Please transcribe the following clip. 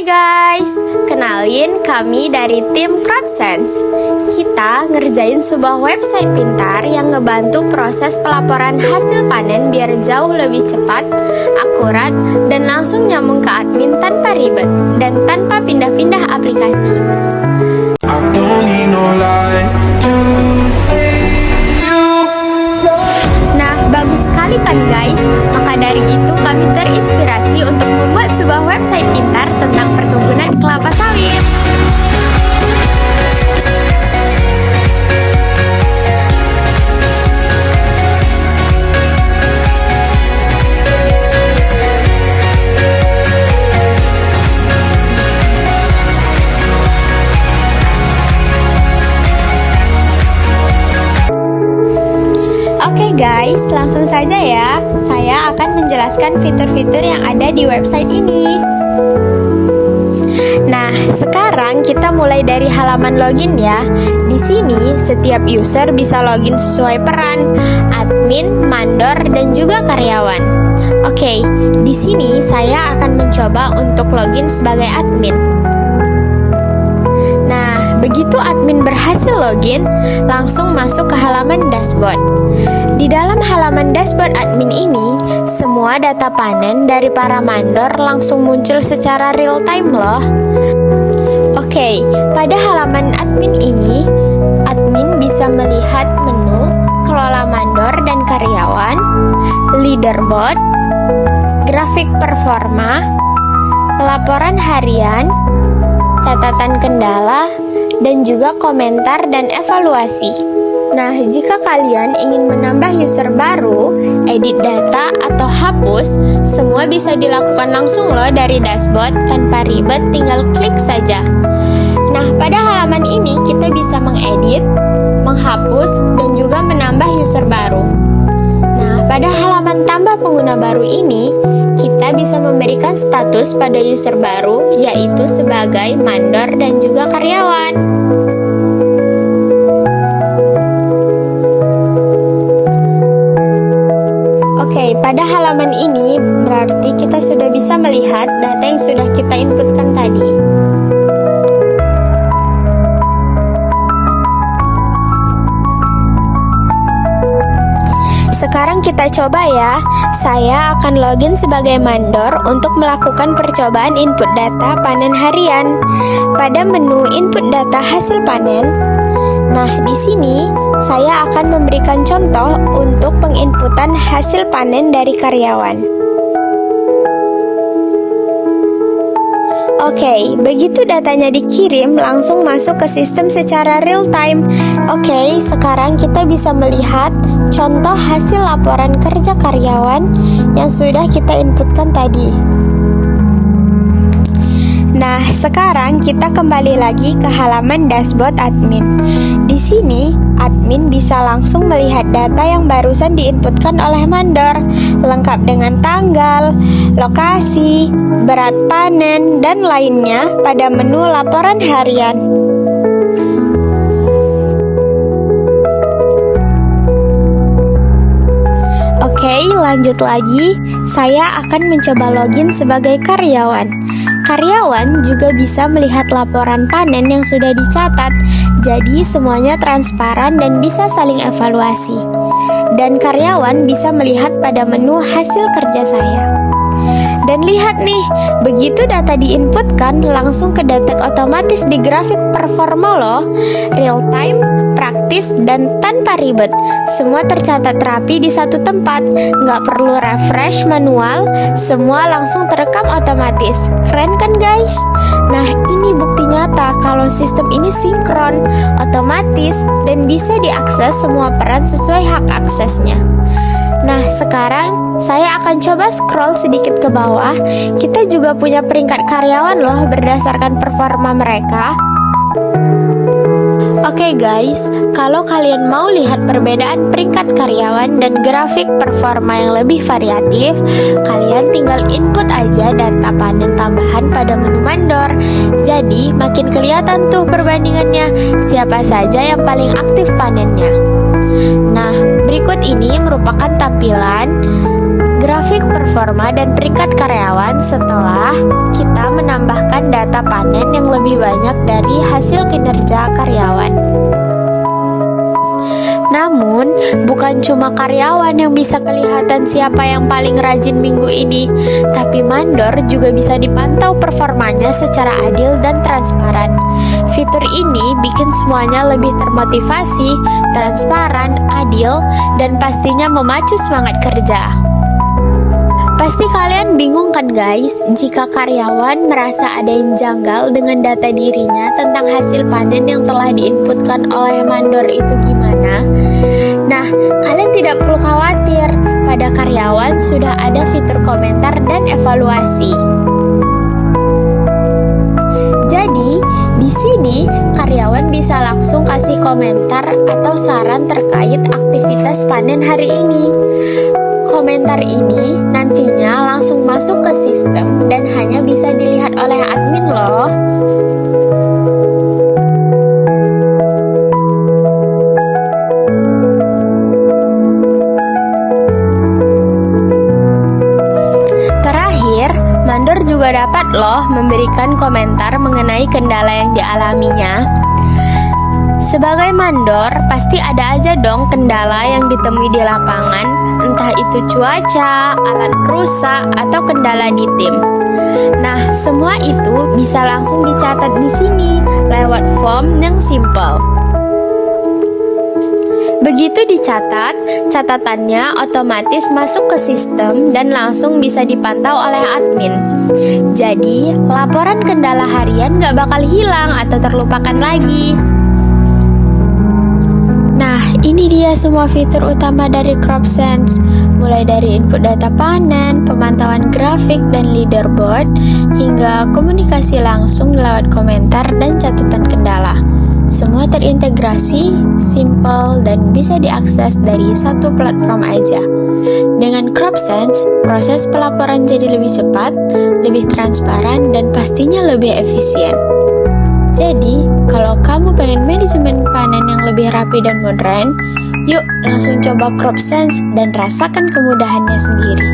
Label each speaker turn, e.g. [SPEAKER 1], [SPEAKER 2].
[SPEAKER 1] Hai guys, kenalin kami dari tim CropSense. Kita ngerjain sebuah website pintar yang ngebantu proses pelaporan hasil panen biar jauh lebih cepat, akurat, dan langsung nyambung ke admin tanpa ribet dan tanpa pindah-pindah aplikasi.
[SPEAKER 2] I don't need no light to see you.
[SPEAKER 1] Nah, bagus sekali kan guys? Maka dari itu kami terinspirasi untuk membuat sebuah website pintar tentang perkebunan kelapa sawit. Oke guys, langsung saja ya. Saya akan menjelaskan fitur-fitur yang ada di website ini. Nah, sekarang kita mulai dari halaman login ya. Di sini setiap user bisa login sesuai peran, admin, mandor, dan juga karyawan. Oke, di sini saya akan mencoba untuk login sebagai admin. Nah, begitu admin berhasil login, langsung masuk ke halaman dashboard. Di dalam halaman dashboard admin ini, semua data panen dari para mandor langsung muncul secara real time loh. Oke, pada halaman admin ini, admin bisa melihat menu, kelola mandor dan karyawan, leaderboard, grafik performa, laporan harian, catatan kendala, dan juga komentar dan evaluasi. Nah, jika kalian ingin menambah user baru, edit data, atau hapus, semua bisa dilakukan langsung loh dari dashboard tanpa ribet, tinggal klik saja. Nah, pada halaman ini kita bisa mengedit, menghapus, dan juga menambah user baru. Nah, pada halaman tambah pengguna baru ini, kita bisa memberikan status pada user baru, yaitu sebagai mandor dan juga karyawan. Oke, pada halaman ini berarti kita sudah bisa melihat data yang sudah kita inputkan tadi. Sekarang kita coba ya. Saya akan login sebagai mandor untuk melakukan percobaan input data panen harian. Pada menu input data hasil panen, nah di sini saya akan memberikan contoh untuk penginputan hasil panen dari karyawan. Oke, begitu datanya dikirim langsung masuk ke sistem secara real time. Oke, sekarang kita bisa melihat contoh hasil laporan kerja karyawan yang sudah kita inputkan tadi. Nah, sekarang kita kembali lagi ke halaman dashboard admin. Di sini, admin bisa langsung melihat data yang barusan diinputkan oleh mandor, lengkap dengan tanggal, lokasi, berat panen, dan lainnya pada menu laporan harian. Oke, lanjut lagi. Saya akan mencoba login sebagai karyawan. Karyawan juga bisa melihat laporan panen yang sudah dicatat, jadi semuanya transparan dan bisa saling evaluasi. Dan karyawan bisa melihat pada menu hasil kerja saya. Dan lihat nih, begitu data diinputkan langsung kedetek otomatis di grafik performa loh. Real time, praktis, dan tanpa ribet. Semua tercatat rapi di satu tempat, nggak perlu refresh manual, semua langsung terekam otomatis. Keren kan guys? Nah, ini bukti nyata kalau sistem ini sinkron, otomatis, dan bisa diakses semua peran sesuai hak aksesnya. Nah, sekarang saya akan coba scroll sedikit ke bawah. Kita juga punya peringkat karyawan loh berdasarkan performa mereka. Oke guys, kalau kalian mau lihat perbedaan peringkat karyawan dan grafik performa yang lebih variatif, kalian tinggal input aja data panen tambahan pada menu mandor. Jadi makin kelihatan tuh perbandingannya, siapa saja yang paling aktif panennya. Nah, berikut ini merupakan tampilan grafik performa dan peringkat karyawan setelah kita menambahkan data data panen yang lebih banyak dari hasil kinerja karyawan. Namun, bukan cuma karyawan yang bisa kelihatan siapa yang paling rajin minggu ini, tapi mandor juga bisa dipantau performanya secara adil dan transparan. Fitur ini bikin semuanya lebih termotivasi, transparan, adil, dan pastinya memacu semangat kerja. Pasti kalian bingung kan guys, jika karyawan merasa ada yang janggal dengan data dirinya tentang hasil panen yang telah diinputkan oleh mandor itu gimana? Nah, kalian tidak perlu khawatir, pada karyawan sudah ada fitur komentar dan evaluasi. Jadi, di sini karyawan bisa langsung kasih komentar atau saran terkait aktivitas panen hari ini. Komentar ini nantinya langsung masuk ke sistem dan hanya bisa dilihat oleh admin loh. Terakhir, mandor juga dapat loh memberikan komentar mengenai kendala yang dialaminya. Sebagai mandor, pasti ada aja dong kendala yang ditemui di lapangan, entah itu cuaca, alat rusak, atau kendala di tim. Nah, semua itu bisa langsung dicatat di sini lewat form yang simple. Begitu dicatat, catatannya otomatis masuk ke sistem dan langsung bisa dipantau oleh admin. Jadi, laporan kendala harian gak bakal hilang atau terlupakan lagi. Nah, ini dia semua fitur utama dari CropSense, mulai dari input data panen, pemantauan grafik dan leaderboard, hingga komunikasi langsung lewat komentar dan catatan kendala. Semua terintegrasi, simple, dan bisa diakses dari satu platform aja. Dengan CropSense, proses pelaporan jadi lebih cepat, lebih transparan, dan pastinya lebih efisien. Jadi, kalau kamu pengen manajemen panen yang lebih rapi dan modern, yuk langsung coba CropSense dan rasakan kemudahannya sendiri.